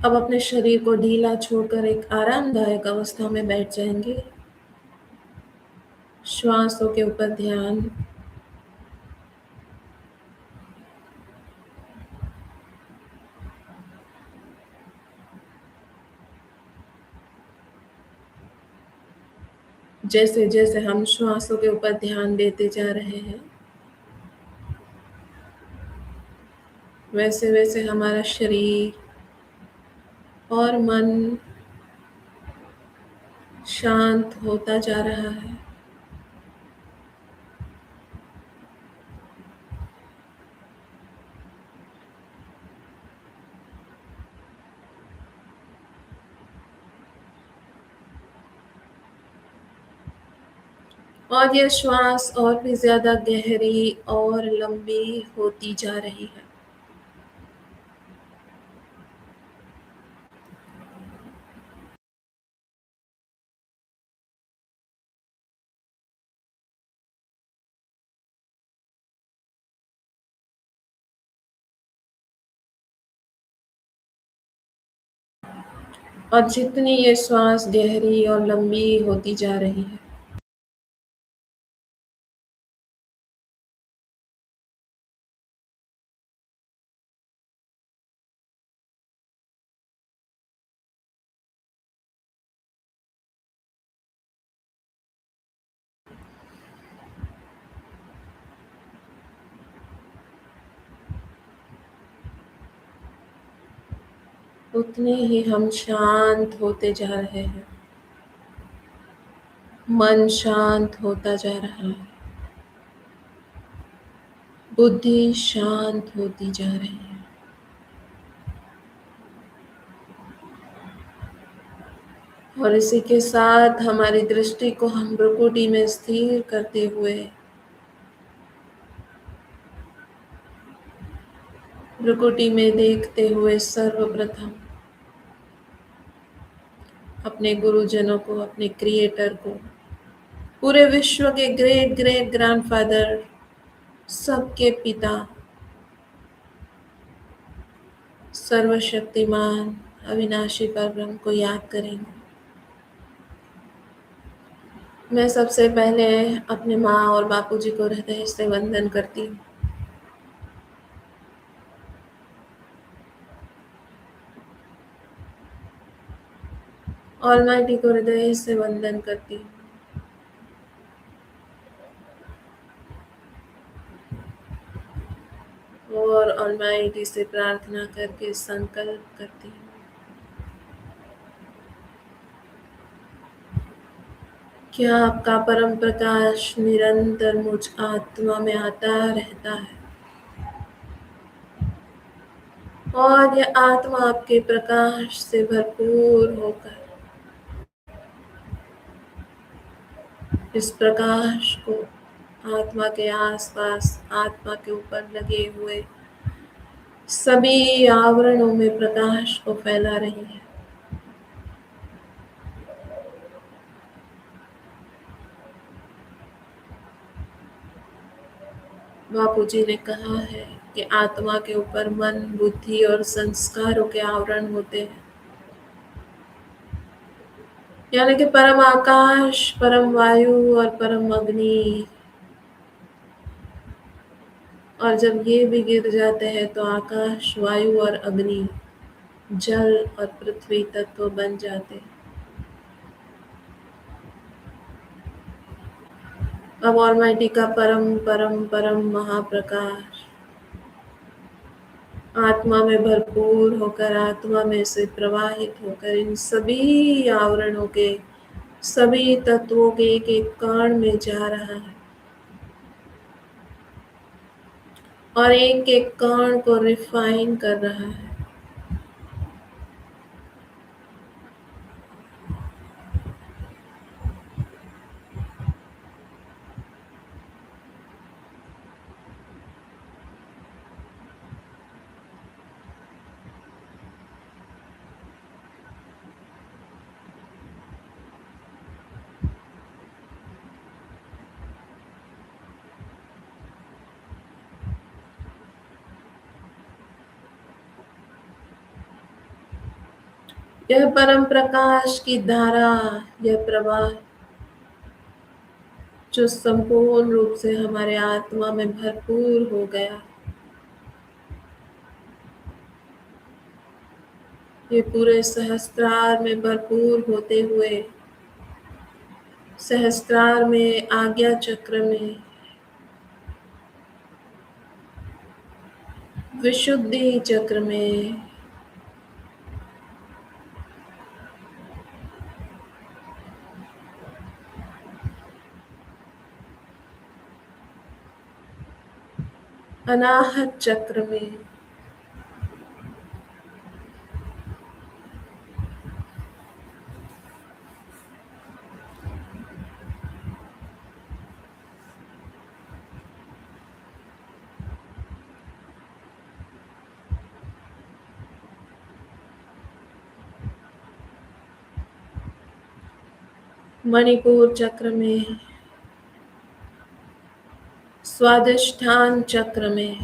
अब अपने शरीर को ढीला छोड़कर एक आरामदायक अवस्था में बैठ जाएंगे। श्वासों के ऊपर ध्यान। जैसे जैसे हम श्वासों के ऊपर ध्यान देते जा रहे हैं, वैसे वैसे हमारा शरीर और मन शांत होता जा रहा है। और यह श्वास और भी ज़्यादा गहरी और लंबी होती जा रही है। और जितनी ये श्वास गहरी और लंबी होती जा रही है, उतने ही हम शांत होते जा रहे हैं। मन शांत होता जा रहा है। बुद्धि शांत होती जा रही है। और इसी के साथ हमारी दृष्टि को हम भ्रुकुटी में स्थिर करते हुए भ्रुकुटी में देखते हुए सर्वप्रथम अपने गुरुजनों को, अपने क्रिएटर को, पूरे विश्व के ग्रेट ग्रेट ग्रैंडफादर, सबके पिता, सर्वशक्तिमान अविनाशी परब्रह्म को याद करेंगे। मैं सबसे पहले अपने माँ और बापूजी को हृदय से वंदन करती हूँ। ऑलमाइटी को हृदय से वंदन करती हूँ। और ऑलमाइटी से प्रार्थना करके संकल्प करती हूँ, क्या आपका परम प्रकाश निरंतर मुझ आत्मा में आता रहता है और यह आत्मा आपके प्रकाश से भरपूर होकर इस प्रकाश को आत्मा के आसपास, आत्मा के ऊपर लगे हुए सभी आवरणों में प्रकाश को फैला रही है। बापूजी ने कहा है कि आत्मा के ऊपर मन, बुद्धि और संस्कारों के आवरण होते हैं, यानी कि परम आकाश, परम वायु और परम अग्नि। और जब ये भी गिर जाते हैं तो आकाश, वायु और अग्नि, जल और पृथ्वी तत्व बन जाते हैं। अब ऑलमाइटी का परम परम परम महाप्रकाश आत्मा में भरपूर होकर, आत्मा में से प्रवाहित होकर इन सभी आवरणों के, सभी तत्वों के एक एक कण में जा रहा है और एक एक कण को रिफाइन कर रहा है। यह परम प्रकाश की धारा, यह प्रवाह जो संपूर्ण रूप से हमारे आत्मा में भरपूर हो गया, ये पूरे सहस्त्रार में भरपूर होते हुए सहस्त्रार में, आज्ञा चक्र में, विशुद्धि चक्र में, अनाहत चक्र में, मणिपुर चक्र में, स्वादिष्ठान चक्र में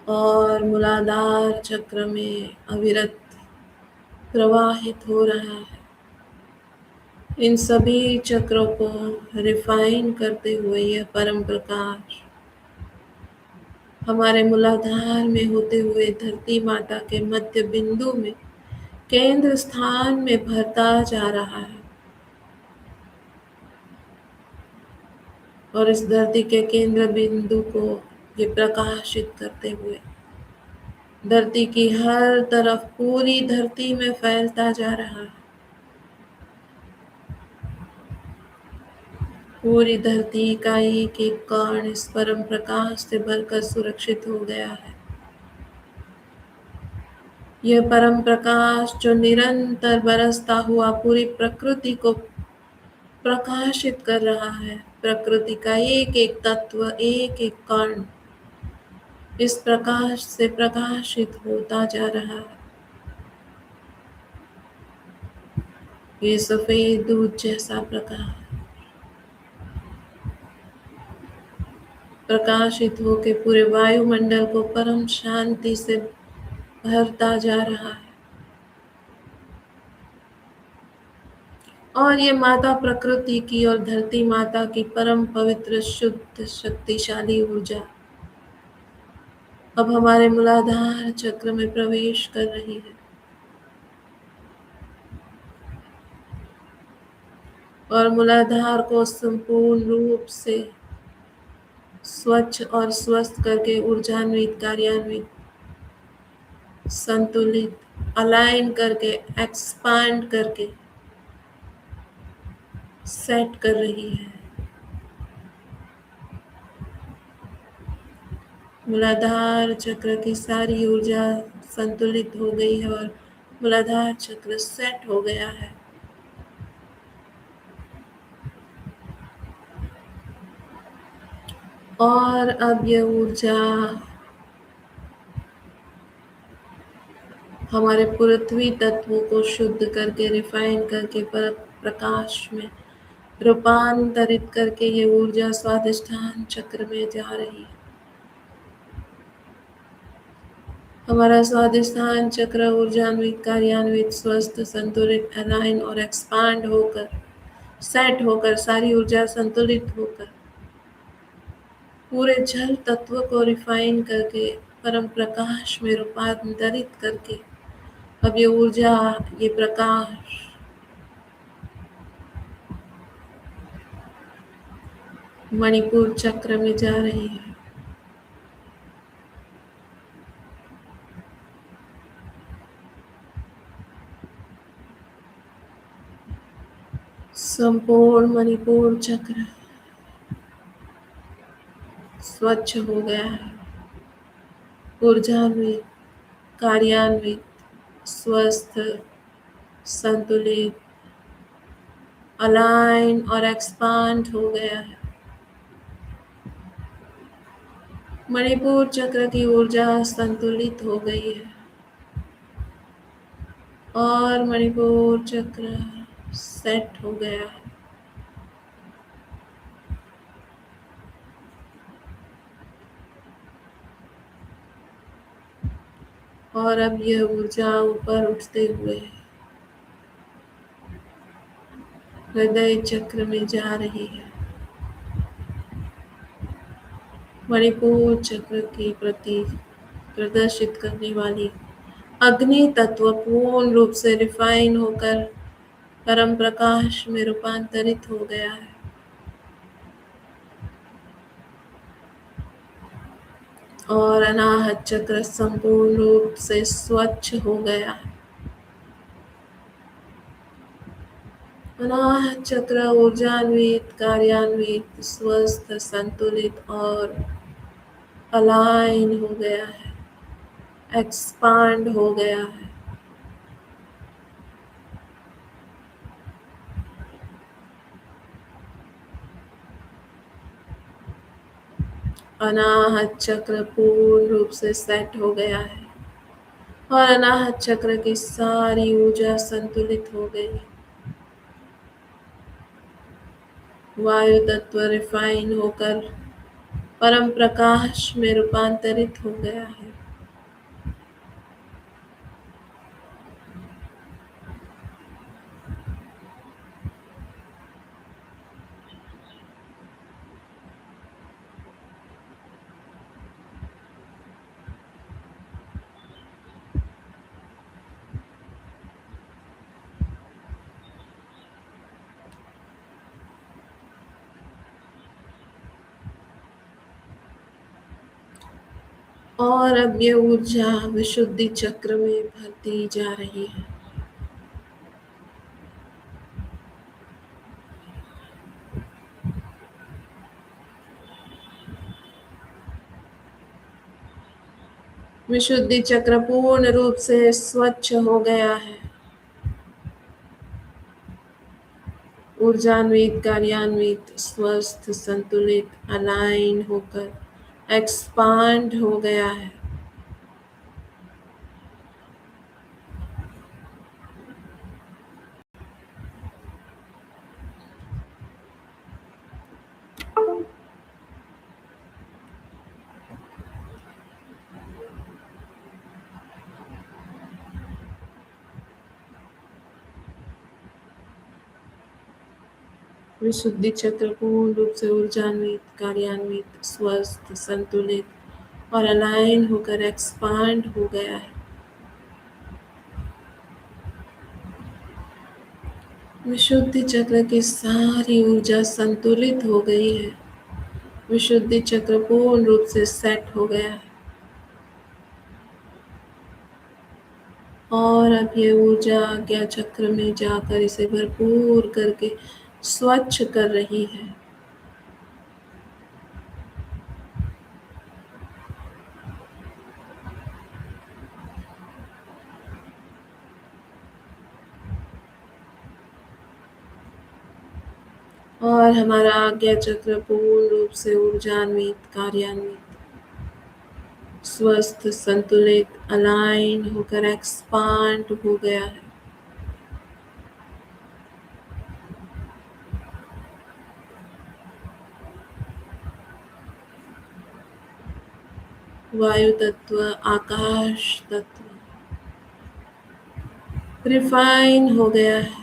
और मूलाधार चक्र में अविरत प्रवाहित हो रहा है। इन सभी चक्रों को रिफाइन करते हुए यह परम प्रकाश हमारे मूलाधार में होते हुए धरती माता के मध्य बिंदु में केंद्र स्थान में भरता जा रहा है और इस धरती के केंद्र बिंदु को ये प्रकाशित करते हुए धरती की हर तरफ पूरी धरती में फैलता जा रहा है। पूरी धरती का एक एक कण इस परम प्रकाश से भरकर सुरक्षित हो गया है। यह परम प्रकाश जो निरंतर बरसता हुआ पूरी प्रकृति को प्रकाशित कर रहा है, प्रकृति का एक एक तत्व, एक एक कण इस प्रकाश से प्रकाशित होता जा रहा है। ये सफेद दूध जैसा प्रकाश प्रकाशित होकर पूरे वायुमंडल को परम शांति से भरता जा रहा है। और ये माता प्रकृति की और धरती माता की परम पवित्र शुद्ध शक्तिशाली ऊर्जा अब हमारे मूलाधार चक्र में प्रवेश कर रही है और मूलाधार को संपूर्ण रूप से स्वच्छ और स्वस्थ करके ऊर्जान्वित, कार्यान्वित, संतुलित, अलाइन करके, एक्सपांड करके सेट कर रही है। मूलाधार चक्र की सारी ऊर्जा संतुलित हो गई है और मूलाधार चक्र सेट हो गया है। और अब यह ऊर्जा हमारे पृथ्वी तत्वों को शुद्ध करके, रिफाइन करके, प्रकाश में रूपांतरित करके ये ऊर्जा स्वादिष्ठान चक्र में जा रही है। हमारा स्वादिष्ठान चक्र ऊर्जान्वित, कार्यान्वित, स्वस्थ, संतुलित, अलाइन और एक्सपांड होकर, सेट होकर, सारी ऊर्जा संतुलित होकर पूरे जल तत्व को रिफाइन करके परम प्रकाश में रूपांतरित करके अब ये ऊर्जा, ये प्रकाश मणिपुर चक्र में जा रही है। संपूर्ण मणिपुर चक्र स्वच्छ हो गया है, ऊर्जान्वित, कार्यान्वित, स्वस्थ, संतुलित, अलाइन और एक्सपांड हो गया है। मणिपुर चक्र की ऊर्जा संतुलित हो गई है और मणिपुर चक्र सेट हो गया है। और अब यह ऊर्जा ऊपर उठते हुए हृदय चक्र में जा रही है। मणिपुर चक्र की प्रति प्रदर्शित करने वाली अग्नि तत्व पूर्ण रूप से रिफाइन होकर परम प्रकाश में रूपांतरित हो गया है। और अनाहत चक्र संपूर्ण रूप से स्वच्छ हो गया है। अनाहत चक्र ऊर्जान्वित, कार्यान्वित, स्वस्थ, संतुलित और अलाइन हो गया है, एक्सपांड हो गया है। अनाहत चक्र पूर्ण रूप से सेट हो गया है और अनाहत चक्र की सारी ऊर्जा संतुलित हो गई। वायु तत्व रिफाइन होकर परम प्रकाश में रूपांतरित हो गया है। और अब ये ऊर्जा विशुद्धि चक्र में भरती जा रही है। विशुद्धि चक्र पूर्ण रूप से स्वच्छ हो गया है। ऊर्जान्वित, कार्यान्वित, स्वस्थ, संतुलित, अलाइन होकर एक्सपांड हो गया है। विशुद्धि चक्र पूर्ण रूप से ऊर्जान्वित, कार्यान्वित, स्वस्थ, संतुलित और अलाइन होकर एक्सपांड हो गया है। विशुद्धि चक्र की सारी ऊर्जा संतुलित हो गई है। विशुद्धि चक्र पूर्ण रूप से सेट हो गया है। और अब ये ऊर्जा आज्ञा चक्र में जाकर इसे भरपूर करके स्वच्छ कर रही है। और हमारा आज्ञा चक्र पूर्ण रूप से ऊर्जान्वित, कार्यान्वित, स्वस्थ, संतुलित, अलाइन होकर एक्सपांड हो गया है। वायु तत्व, आकाश तत्व रिफाइन हो गया है।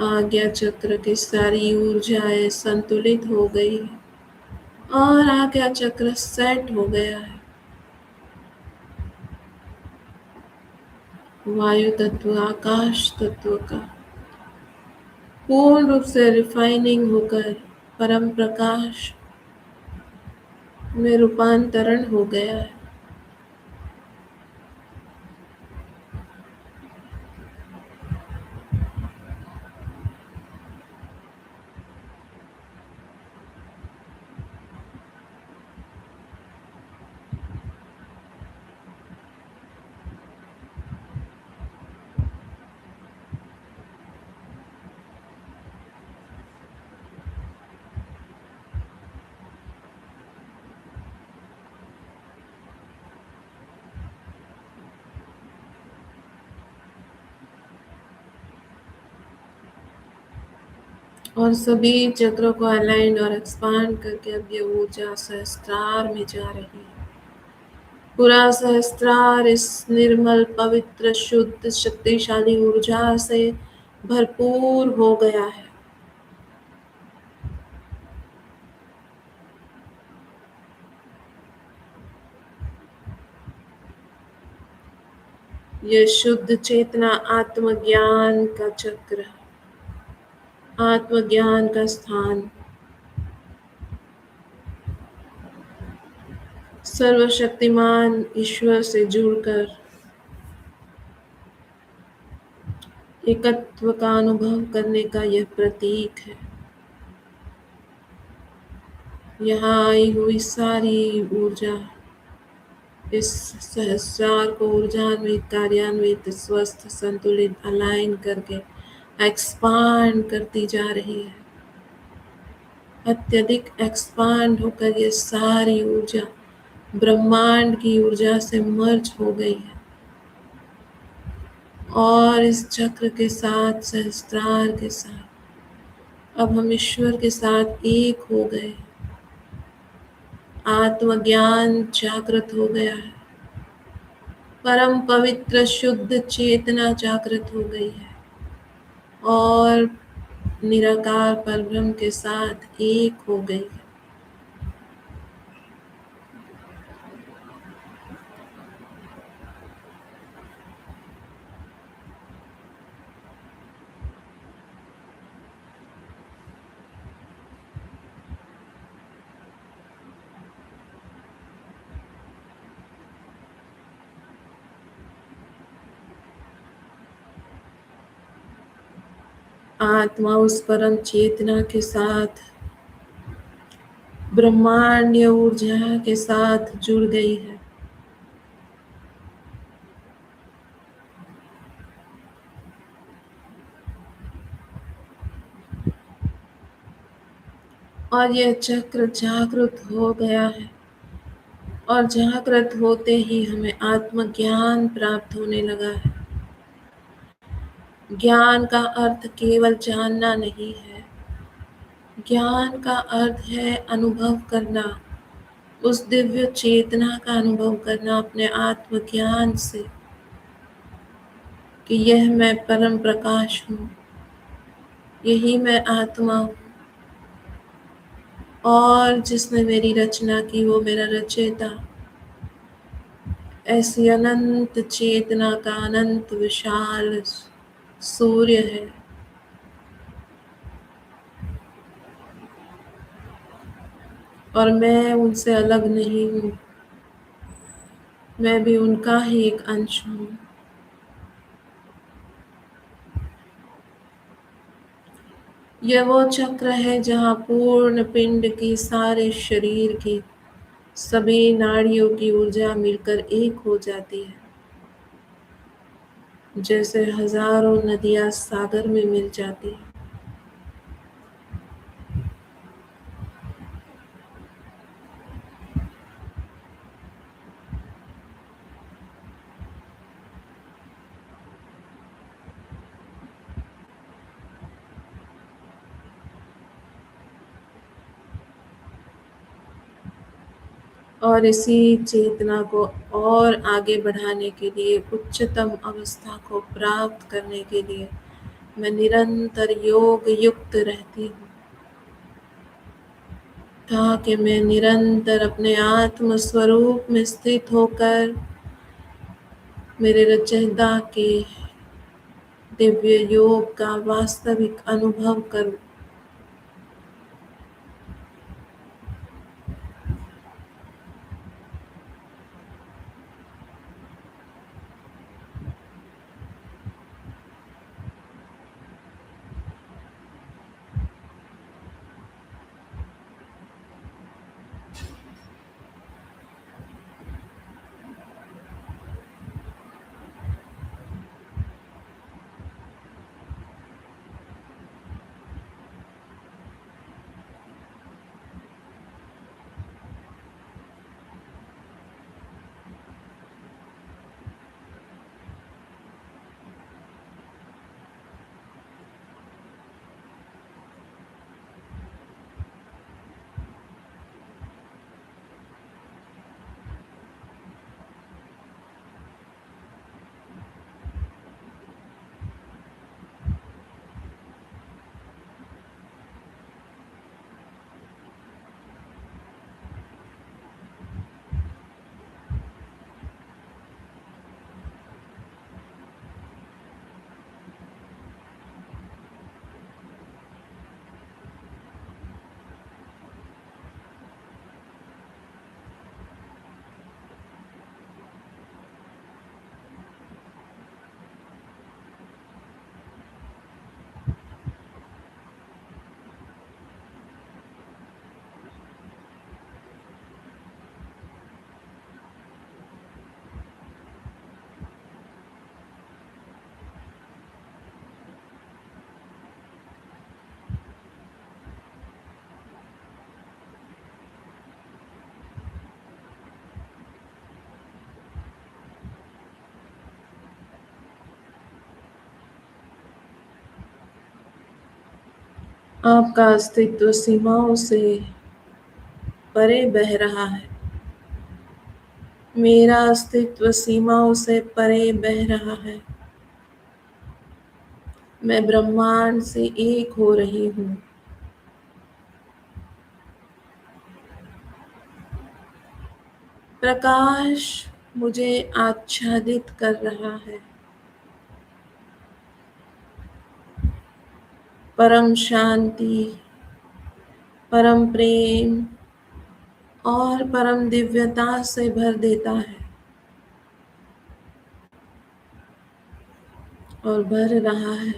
आज्ञा चक्र की सारी ऊर्जाएं संतुलित हो गई है और आज्ञा चक्र सेट हो गया है। वायु तत्व, आकाश तत्व का पूर्ण रूप से रिफाइनिंग होकर परम प्रकाश में रूपांतरण हो गया है। और सभी चक्रों को अलाइन और एक्सपांड करके अब ये ऊर्जा सहस्त्रार में जा रही है। पूरा सहस्त्रार इस निर्मल पवित्र शुद्ध शक्तिशाली ऊर्जा से भरपूर हो गया है। ये शुद्ध चेतना आत्मज्ञान का चक्र, आत्मज्ञान का स्थान, सर्वशक्तिमान ईश्वर से जुड़कर एकत्व का अनुभव करने का यह प्रतीक है। यहाँ आई हुई सारी ऊर्जा इस सहस्रार को ऊर्जान्वित, कार्यान्वित, स्वस्थ, संतुलित, अलाइन करके एक्सपांड करती जा रही है। अत्यधिक एक्सपांड होकर ये सारी ऊर्जा ब्रह्मांड की ऊर्जा से मर्ज हो गई है और इस चक्र के साथ, सहस्त्रार के साथ अब हम ईश्वर के साथ एक हो गए। आत्मज्ञान जागृत हो गया है, परम पवित्र शुद्ध चेतना जागृत हो गई है और निराकार परब्रह्म के साथ एक हो गई है। आत्मा उस परम चेतना के साथ, ब्रह्मांडीय ऊर्जा के साथ जुड़ गई है। और यह चक्र जागृत हो गया है और जागृत होते ही हमें आत्मज्ञान प्राप्त होने लगा है। ज्ञान का अर्थ केवल जानना नहीं है, ज्ञान का अर्थ है अनुभव करना, उस दिव्य चेतना का अनुभव करना अपने आत्मज्ञान से कि यह मैं परम प्रकाश हूँ, यही मैं आत्मा हूँ और जिसने मेरी रचना की वो मेरा रचयिता। ऐसी अनंत चेतना का अनंत विशाल सूर्य है और मैं उनसे अलग नहीं हूँ, मैं भी उनका ही एक अंश हूँ। यह वो चक्र है जहाँ पूर्ण पिंड की, सारे शरीर की, सभी नाड़ियों की ऊर्जा मिलकर एक हो जाती है, जैसे हजारों नदियाँ सागर में मिल जाती हैं। और इसी चेतना को और आगे बढ़ाने के लिए, उच्चतम अवस्था को प्राप्त करने के लिए मैं निरंतर योग युक्त रहती हूँ, ताकि मैं निरंतर अपने आत्म स्वरूप में स्थित होकर मेरे रचयिता के दिव्य योग का वास्तविक अनुभव करूँ। आपका अस्तित्व सीमाओं से परे बह रहा है। मेरा अस्तित्व सीमाओं से परे बह रहा है। मैं ब्रह्मांड से एक हो रही हूँ। प्रकाश मुझे आच्छादित कर रहा है। परम शांति, परम प्रेम और परम दिव्यता से भर देता है और भर रहा है।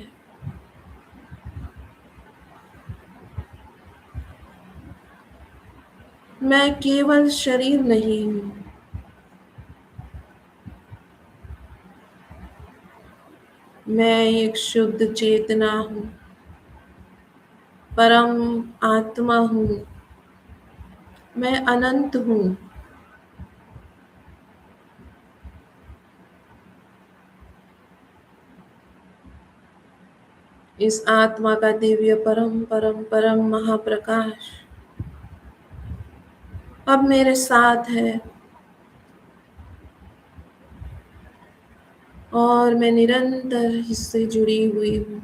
मैं केवल शरीर नहीं हूँ। मैं एक शुद्ध चेतना हूँ, परम आत्मा हूँ। मैं अनंत हूँ। इस आत्मा का दिव्य परम परम परम महाप्रकाश अब मेरे साथ है और मैं निरंतर इससे जुड़ी हुई हूँ।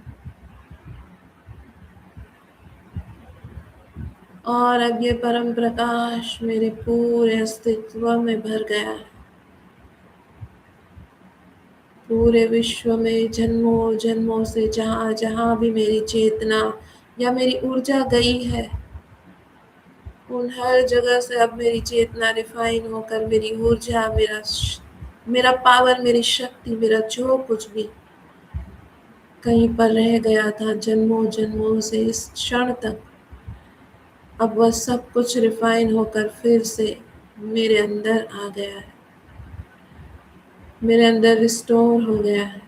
और अब ये परम प्रकाश मेरे पूरे अस्तित्व में भर गया है। पूरे विश्व में जन्मों जन्मों से जहाँ जहाँ भी मेरी चेतना या मेरी ऊर्जा गई है, उन हर जगह से अब मेरी चेतना रिफाइन होकर मेरी ऊर्जा, मेरा पावर, मेरी शक्ति, मेरा जो कुछ भी कहीं पर रह गया था जन्मों जन्मों से इस क्षण तक, अब वह सब कुछ रिफाइन होकर फिर से मेरे अंदर आ गया है, मेरे अंदर रिस्टोर हो गया है।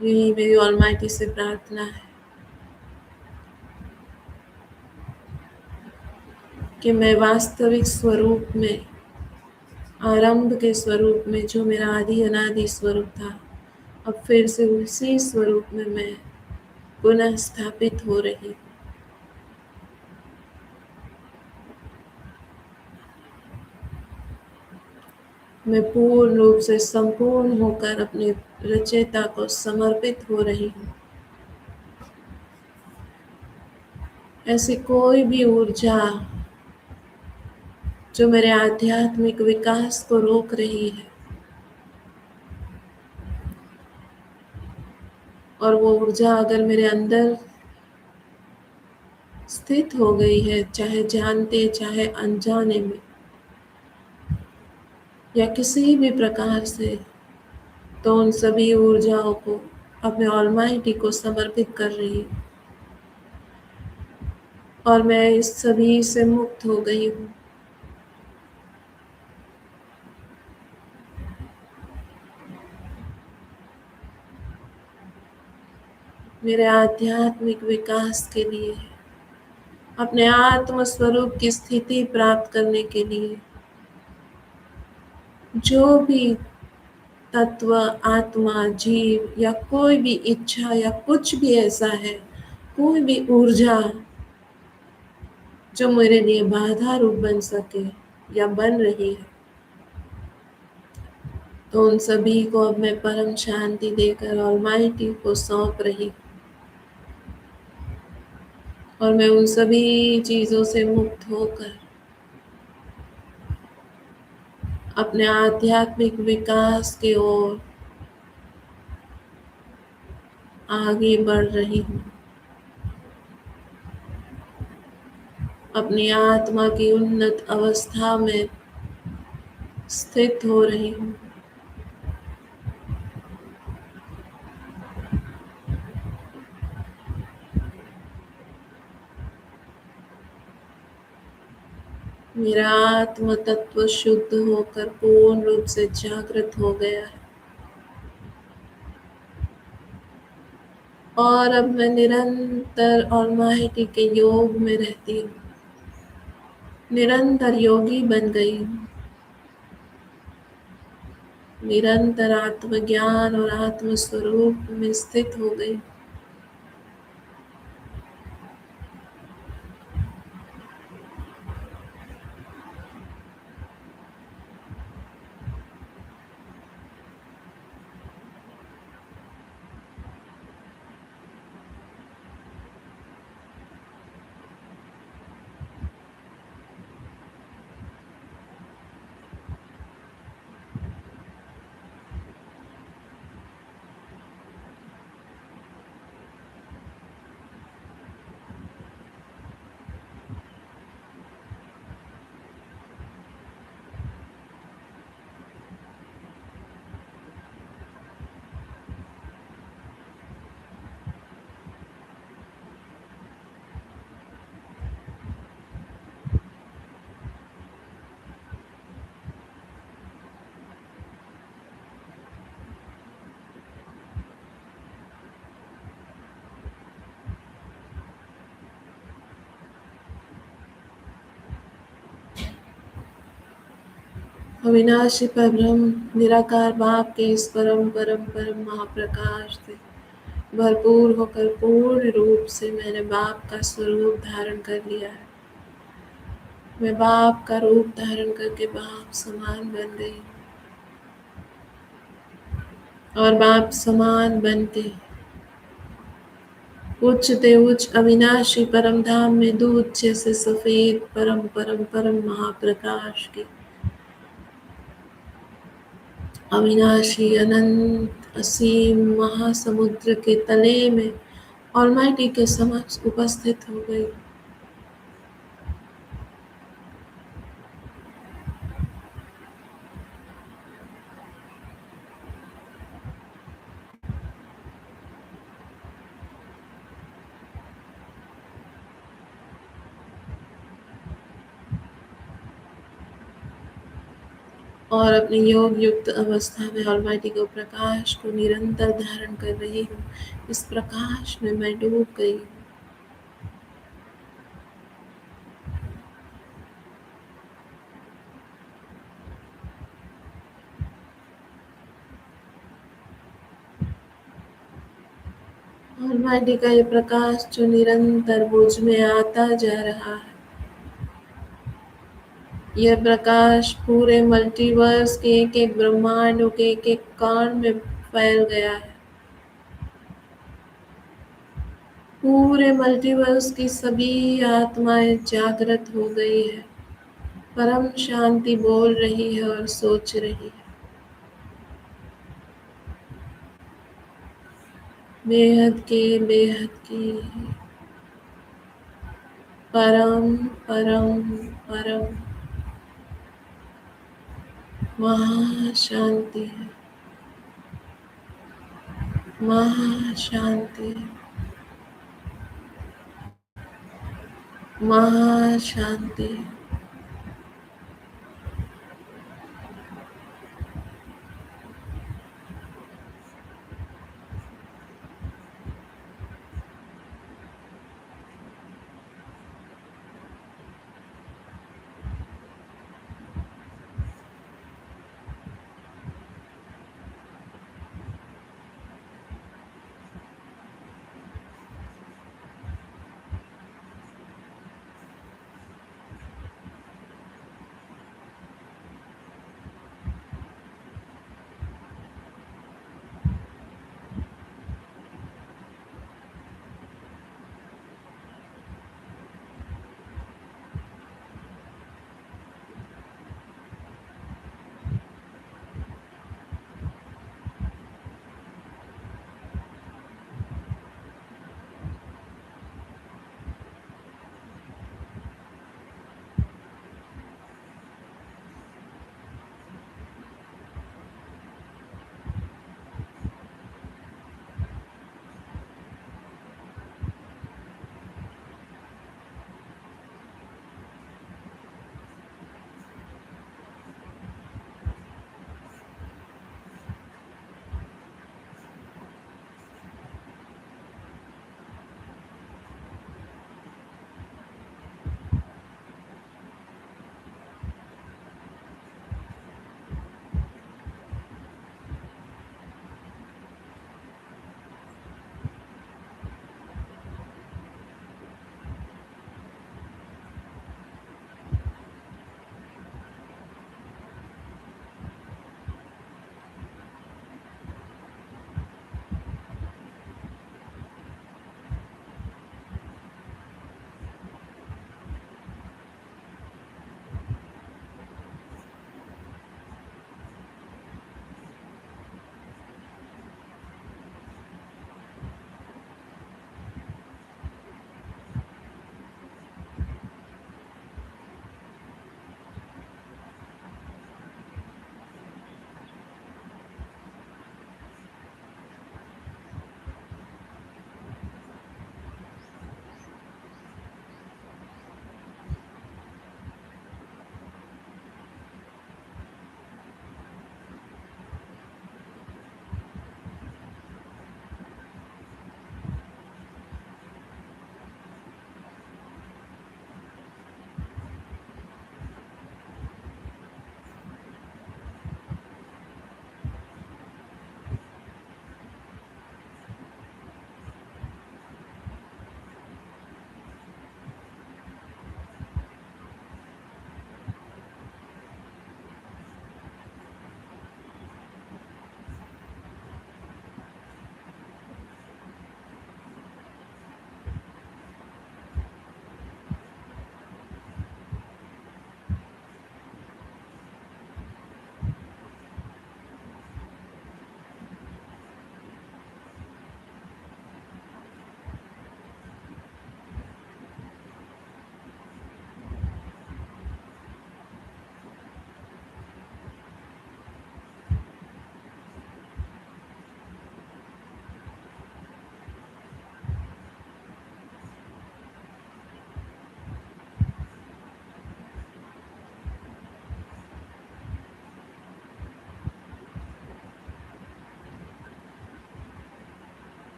यही मेरी ऑलमाइटी से प्रार्थना है कि मैं वास्तविक स्वरूप में, आरंभ के स्वरूप में, जो मेरा आदि अनादि स्वरूप था, अब फिर से उसी स्वरूप में मैं पुनः स्थापित हो रही हूँ। मैं पूर्ण रूप से संपूर्ण होकर अपने रचयिता को समर्पित हो रही हूँ। ऐसी कोई भी ऊर्जा जो मेरे आध्यात्मिक विकास को रोक रही है, और वो ऊर्जा अगर मेरे अंदर स्थित हो गई है, चाहे जानते चाहे अनजाने में या किसी भी प्रकार से, तो उन सभी ऊर्जाओं को अपने ऑलमाइटी को समर्पित कर रही हूँ और मैं इस सभी से मुक्त हो गई हूँ। मेरे आध्यात्मिक विकास के लिए, अपने आत्म स्वरूप की स्थिति प्राप्त करने के लिए, जो भी तत्व, आत्मा, जीव या कोई भी इच्छा या कुछ भी ऐसा है, कोई भी ऊर्जा जो मेरे लिए बाधा रूप बन सके या बन रही है, तो उन सभी को अब मैं परम शांति देकर ऑलमाइटी को सौंप रही, और मैं उन सभी चीज़ों से मुक्त होकर अपने आध्यात्मिक विकास की ओर आगे बढ़ रही हूँ। अपनी आत्मा की उन्नत अवस्था में स्थित हो रही हूँ। मेरा आत्म तत्व शुद्ध होकर पूर्ण रूप से जागृत हो गया है, और अब मैं निरंतर ऑलमाइटी के योग में रहती हूँ, निरंतर योगी बन गई हूँ। निरंतर आत्मज्ञान और आत्मस्वरूप में स्थित हो गई। अविनाशी परब्रह्म निराकार बाप के इस परम परम परम महाप्रकाश से भरपूर होकर पूर्ण रूप से मैंने बाप का स्वरूप धारण कर लिया है। मैं बाप का रूप धारण करके बाप समान बन गई और बाप समान बनते उच्च ते उच्च अविनाशी परम धाम में दूध जैसे सफेद परम परम परम महाप्रकाश के अविनाशी अनंत असीम महासमुद्र के तले में ऑलमाइटी के समक्ष उपस्थित हो गई। और अपनी योग युक्त अवस्था में ऑलमाइटी को प्रकाश को निरंतर धारण कर रही हूँ। इस प्रकाश में मैं डूब गई हूँ। ऑलमाइटी का ये प्रकाश जो निरंतर मुझ में आता जा रहा है, यह प्रकाश पूरे मल्टीवर्स के एक एक ब्रह्मांडों के एक एक कण में फैल गया है। पूरे मल्टीवर्स की सभी आत्माएं जागृत हो गई है। परम शांति बोल रही है और सोच रही है। बेहद की परम परम परम महाशांति है, महाशांति है, महाशांति है।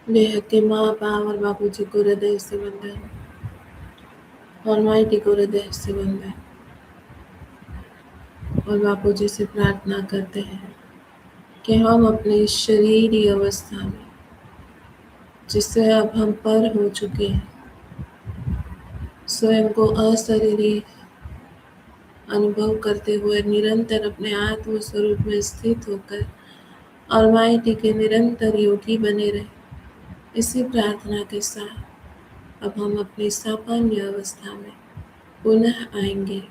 बेहद के माँ बाप और बापूजी को हृदय से वंदन, ऑलमाइटी को हृदय से वंदन। और बापूजी से प्रार्थना करते हैं कि हम अपनी शरीरी अवस्था में, जिससे अब हम पर हो चुके हैं, स्वयं को अशरीरी अनुभव करते हुए निरंतर अपने आत्म स्वरूप में स्थित होकर ऑलमाइटी के निरंतर योगी बने रहे। इसी प्रार्थना के साथ अब हम अपनी सामान्य अवस्था में पुनः आएंगे।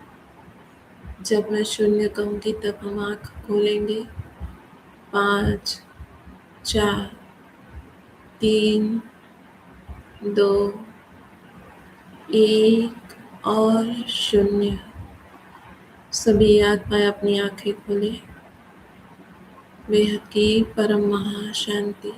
जब मैं शून्य कहूँगी तब हम आँख खोलेंगे। 5, 4, 3, 2, 1 और 0। सभी आत्माएं अपनी आंखें खोलें। बेहद की परम महाशांति।